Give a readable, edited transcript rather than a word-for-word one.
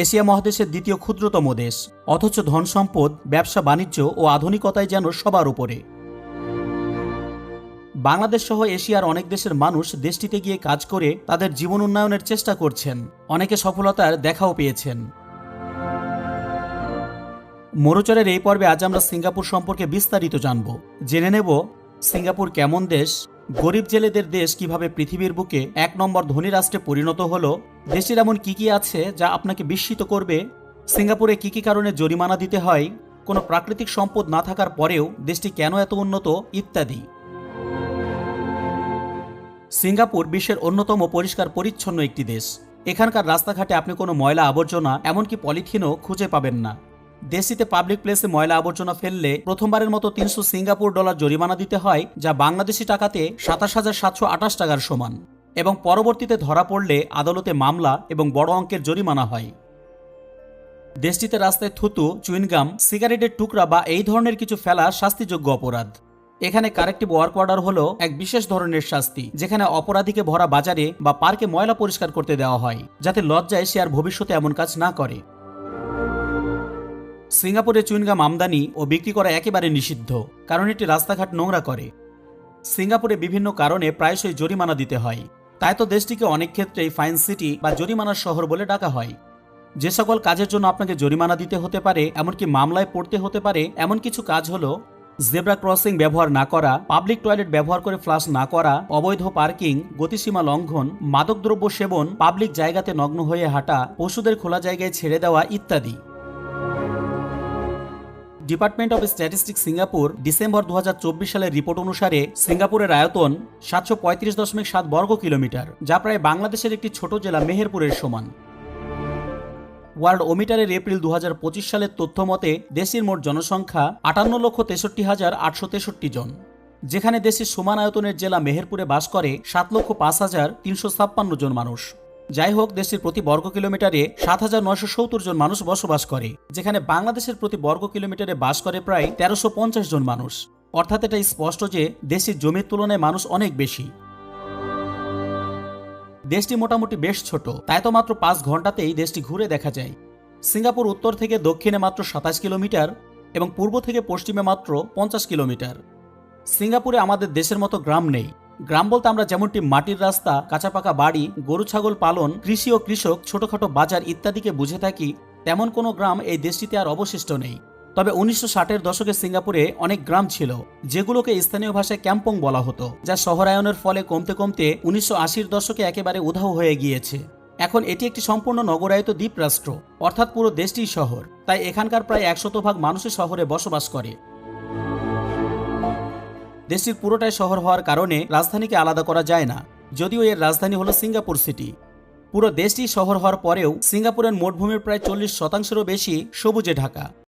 Asia মহাদেশের দ্বিতীয় ক্ষুদ্রতম দেশ, অথচ ধন সম্পদ, ব্যবসা বাণিজ্য ও আধুনিকতায় যেন সবার উপরে। বাংলাদেশ সহ এশিয়ার অনেক দেশের মানুষ দেশটিতে গিয়ে কাজ করে তাদের জীবন উন্নয়নের চেষ্টা করছেন, অনেকে সফলতার দেখাও পেয়েছেন। মরুচরের এই পর্বে আজ আমরা সিঙ্গাপুর সম্পর্কে বিস্তারিত জানব। জেনে নেব সিঙ্গাপুর কেমন দেশ, গরিব জেলেদের দেশ কিভাবে পৃথিবীর বুকে 1 নম্বর ধনী রাষ্ট্রে পরিণত হলো, দেশের এমন কি কি আছে যা আপনাকে বিস্মিত করবে, সিঙ্গাপুরে কি কি কারণে জরিমানা দিতে হয়, কোনো প্রাকৃতিক সম্পদ না থাকার পরেও দেশটি কেন এত উন্নত, ইত্যাদি। সিঙ্গাপুর বিশ্বের অন্যতম পরিষ্কার পরিচ্ছন্ন একটি দেশ। এখানকার রাস্তাঘাটে আপনি কোনো ময়লা আবর্জনা, এমনকি পলিথিনও খুঁজে পাবেন না। দেশটিতে পাবলিক প্লেসে ময়লা আবর্জনা ফেললে প্রথমবারের মতো 300 সিঙ্গাপুর ডলার জরিমানা দিতে হয়, যা বাংলাদেশি টাকাতে 27,728 টাকার সমান, এবং পরবর্তীতে ধরা পড়লে আদালতে মামলা এবং বড় অঙ্কের জরিমানা হয়। দেশটিতে রাস্তায় থুতু, চুইনগাম, সিগারেটের টুকরা বা এই ধরনের কিছু ফেলা শাস্তিযোগ্য অপরাধ। এখানে কারেক্টিভ ওয়ার্ক অর্ডার হলো এক বিশেষ ধরনের শাস্তি, যেখানে অপরাধীকে ভরা বাজারে বা পার্কে ময়লা পরিষ্কার করতে দেওয়া হয়, যাতে লজ্জায় সে আর ভবিষ্যতে এমন কাজ না করে। সিঙ্গাপুরে চুইনগাম আমদানি ও বিক্রি করা একেবারে নিষিদ্ধ, কারণ এটি রাস্তাঘাট নোংরা করে। সিঙ্গাপুরে বিভিন্ন কারণে প্রায়শই জরিমানা দিতে হয়, তাই তো দেশটিকে অনেক ক্ষেত্রেই ফাইন সিটি বা জরিমানার শহর বলে ডাকা হয়। যে সকল কাজের জন্য আপনাকে জরিমানা দিতে হতে পারে, এমনকি মামলায় পড়তে হতে পারে, এমন কিছু কাজ হলো জেব্রা ক্রসিং ব্যবহার না করা, পাবলিক টয়লেট ব্যবহার করে ফ্লাশ না করা, অবৈধ পার্কিং, গতিসীমা লঙ্ঘন, মাদকদ্রব্য সেবন, পাবলিক জায়গাতে নগ্ন হয়ে হাঁটা, পশুদের খোলা জায়গায় ছেড়ে দেওয়া ইত্যাদি। Department of statistics Singapore December 2024 সালের রিপোর্ট অনুসারে সিঙ্গাপুরের আয়তন 735.7 বর্গ কিলোমিটার, যা প্রায় বাংলাদেশের একটি ছোট জেলা মেহেরপুরের সমান। ওয়ার্ল্ড ওমিটারের এপ্রিল 2025 সালের তথ্য মতে দেশের মোট জনসংখ্যা 58,63,863 জন, যেখানে দেশের সমান আয়তনের জেলা মেহেরপুরে বাস করে 7,05,356 জন মানুষ। যাই হোক, দেশের প্রতি বর্গ কিলোমিটারে 7,970 জন মানুষ বসবাস করে, যেখানে বাংলাদেশের প্রতি বর্গ কিলোমিটারে বাস করে প্রায় 1,350 জন মানুষ। অর্থাৎ এটা স্পষ্ট যে দেশের জমির তুলনায় মানুষ অনেক বেশি। দেশটি মোটামুটি বেশ ছোট, তাই তো মাত্র 5 ঘন্টাতেই দেশটি ঘুরে দেখা যায়। সিঙ্গাপুর উত্তর থেকে দক্ষিণে মাত্র 27 কিলোমিটার এবং পূর্ব থেকে পশ্চিমে মাত্র 50 কিলোমিটার। সিঙ্গাপুরে আমাদের দেশের মতো গ্রাম নেই। গ্রাম বলতে আমরা যেমনটি মাটির রাস্তা, কাঁচা পাকা বাড়ি, গরু ছাগল পালন, কৃষি ও কৃষক, ছোটখাটো বাজার ইত্যাদিকে বুঝে থাকি, তেমন কোনো গ্রাম এই দেশটিতে আর অবশিষ্ট নেই। তবে 1960-এর দশকে সিঙ্গাপুরে অনেক গ্রাম ছিল, যেগুলোকে স্থানীয় ভাষায় ক্যাম্পং বলা হতো, যা শহরায়নের ফলে কমতে কমতে 1980-এর দশকে একেবারে উধাও হয়ে গিয়েছে। এখন এটি একটি সম্পূর্ণ নগরায়িত দ্বীপ রাষ্ট্র, অর্থাৎ পুরো দেশটিই শহর, তাই এখানকার প্রায় 100% মানুষই শহরে বসবাস করে। দেশটির পুরোটাই শহর হওয়ার কারণে রাজধানীকে আলাদা করা যায় না, যদিও এর রাজধানী হলো সিঙ্গাপুর সিটি। পুরো দেশটি শহর হওয়ার পরেও সিঙ্গাপুরের মোট ভূমির প্রায় 40%-এরও বেশি সবুজে ঢাকা।